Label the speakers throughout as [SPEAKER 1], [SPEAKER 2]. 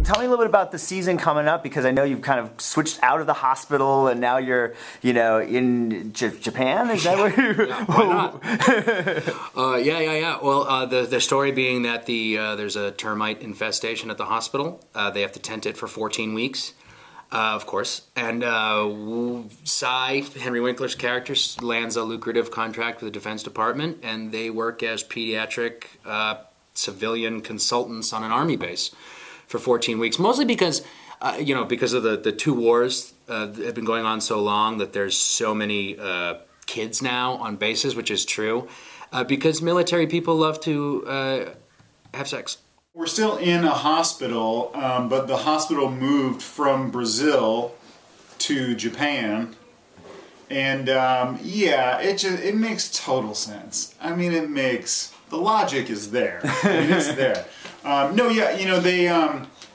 [SPEAKER 1] Tell me a little bit about the season coming up, because I know you've kind of switched out of the hospital and now you're, in Japan. Is that where you?
[SPEAKER 2] Yeah, why not? Yeah. Well, the story being that there's a termite infestation at the hospital. They have to tent it for 14 weeks. Of course. And Cy, Henry Winkler's character, lands a lucrative contract with the Defense Department, and they work as pediatric civilian consultants on an army base for 14 weeks, mostly because, because of the two wars that have been going on so long, that there's so many kids now on bases, which is true, because military people love to have sex.
[SPEAKER 3] We're still in a hospital, but the hospital moved from Brazil to Japan, and it makes total sense. I mean, the logic is there. I mean, it's there.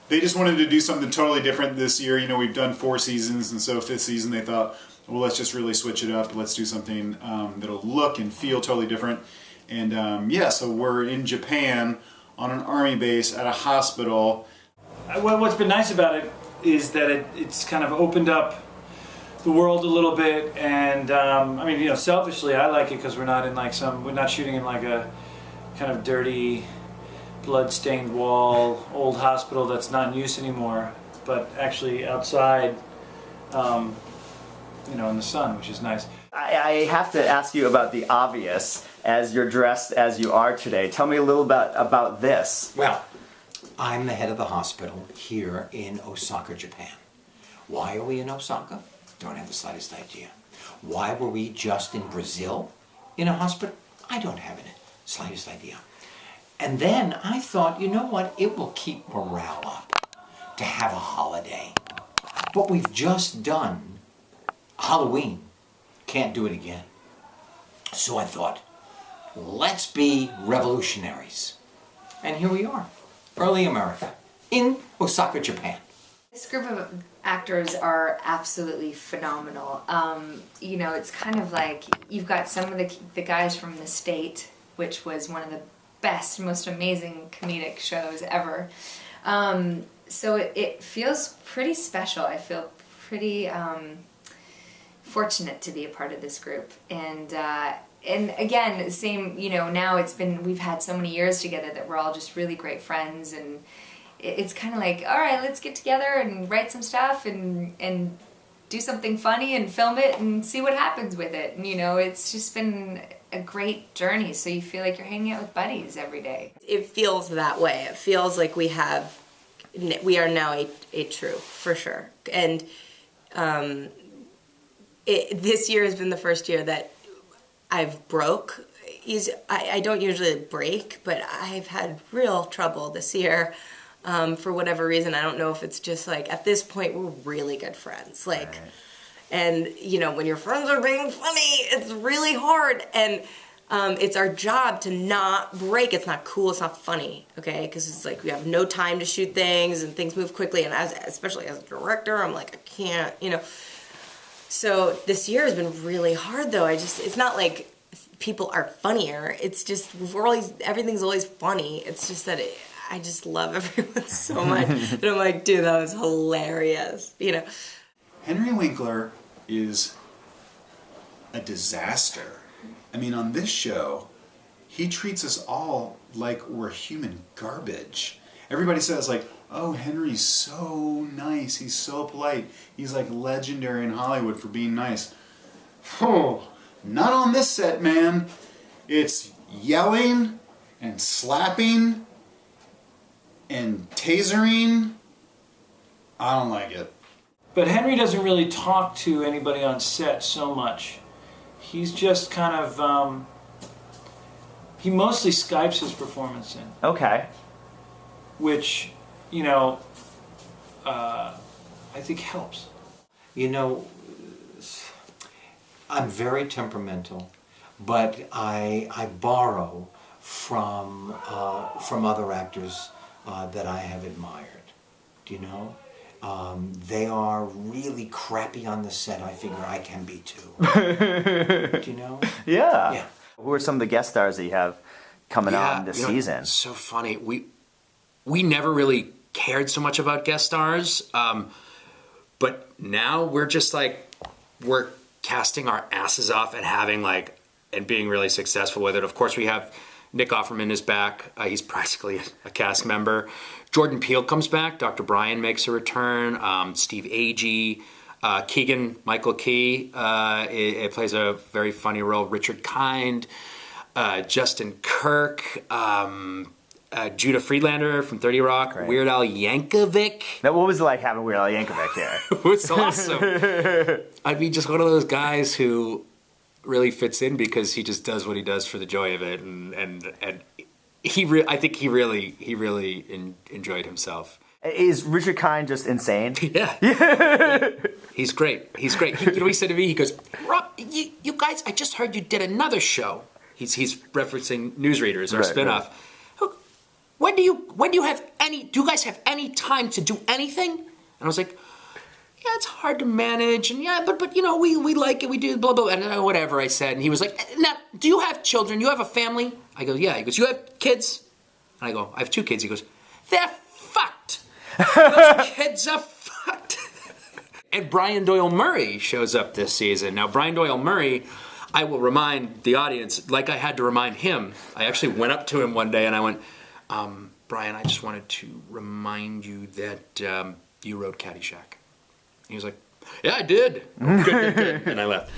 [SPEAKER 3] They just wanted to do something totally different this year. We've done 4 seasons, and so 5th season they thought, well, let's just really switch it up. Let's do something that'll look and feel totally different. And so we're in Japan on an army base at a hospital.
[SPEAKER 4] Well, what's been nice about it is that it's kind of opened up the world a little bit, and selfishly I like it because we're not shooting in like a kind of dirty, blood-stained wall old hospital that's not in use anymore, but actually outside, in the sun, which is nice.
[SPEAKER 1] I have to ask you about the obvious, as you're dressed as you are today. Tell me a little bit about this.
[SPEAKER 5] Well, I'm the head of the hospital here in Osaka, Japan. Why are we in Osaka? Don't have the slightest idea. Why were we just in Brazil in a hospital? I don't have the slightest idea. And then I thought, you know what? It will keep morale up to have a holiday. But we've just done Halloween. Can't do it again. So I thought, let's be revolutionaries. And here we are, early America, in Osaka, Japan.
[SPEAKER 6] This group of actors are absolutely phenomenal. It's kind of like you've got some of the guys from The State, which was one of the best, most amazing comedic shows ever. So it feels pretty special. I feel pretty fortunate to be a part of this group. And again, same, now we've had so many years together that we're all just really great friends, and it's kind of like, all right, let's get together and write some stuff and do something funny and film it and see what happens with it. And, it's just been a great journey, so you feel like you're hanging out with buddies every day.
[SPEAKER 7] It feels that way. It feels like we are now a troupe, for sure. And this year has been the first year that I've broke. I don't usually break, but I've had real trouble this year for whatever reason. I don't know if it's just like, at this point, we're really good friends. Like, right. And, when your friends are being funny, it's really hard. And it's our job to not break. It's not cool. It's not funny, okay? Because it's like we have no time to shoot things, and things move quickly. And especially as a director, I'm like, I can't, So this year has been really hard, though. It's not like people are funnier. It's just everything's always funny. It's just that I just love everyone so much. And I'm like, dude, that was hilarious.
[SPEAKER 3] Henry Winkler is a disaster. I mean, on this show, he treats us all like we're human garbage. Everybody says, like, oh, Henry's so nice, he's so polite, he's like legendary in Hollywood for being nice. Oh, not on this set, man. It's yelling and slapping and tasering. I don't like it.
[SPEAKER 4] But Henry doesn't really talk to anybody on set so much. He's just kind of, he mostly Skypes his performance in.
[SPEAKER 1] Okay.
[SPEAKER 4] Which, I think helps.
[SPEAKER 5] I'm very temperamental, but I borrow from other actors that I have admired. Do you know? They are really crappy on the set. I figure I can be too. Do you know?
[SPEAKER 1] Yeah.
[SPEAKER 5] Yeah.
[SPEAKER 1] Who are some of the guest stars that you have coming on this season?
[SPEAKER 2] It's so funny. We never really cared so much about guest stars. But now we're just like, we're casting our asses off and having like, and being really successful with it. Of course, we have Nick Offerman is back. He's practically a cast member. Jordan Peele comes back. Dr. Brian makes a return. Steve Agee. Keegan Michael Key it plays a very funny role. Richard Kind. Justin Kirk. Judah Friedlander from 30 Rock.
[SPEAKER 1] Great.
[SPEAKER 2] Weird Al Yankovic.
[SPEAKER 1] Now, what was it like having Weird Al Yankovic here?
[SPEAKER 2] It was awesome. I mean, just one of those guys who really fits in because he just does what he does for the joy of it, and I think he really enjoyed himself.
[SPEAKER 1] Is Richard Kind just insane?
[SPEAKER 2] Yeah. He's great. He's great. He said to me, he goes, Rob, you guys, I just heard you did another show. He's referencing Newsreaders, our spinoff. When do you have any, do you guys have any time to do anything? And I was like, yeah, it's hard to manage, and yeah, but you know, we like it, we do blah, blah, and whatever I said. And he was like, now, do you have children? You have a family? I go, yeah. He goes, you have kids? And I go, I have 2 kids. He goes, they're fucked. Those kids are fucked. And Brian Doyle Murray shows up this season. Now, Brian Doyle Murray, I will remind the audience, like I had to remind him. I actually went up to him one day and I went, Brian, I just wanted to remind you that you wrote Caddyshack. He was like, yeah, I did. Good. And I left.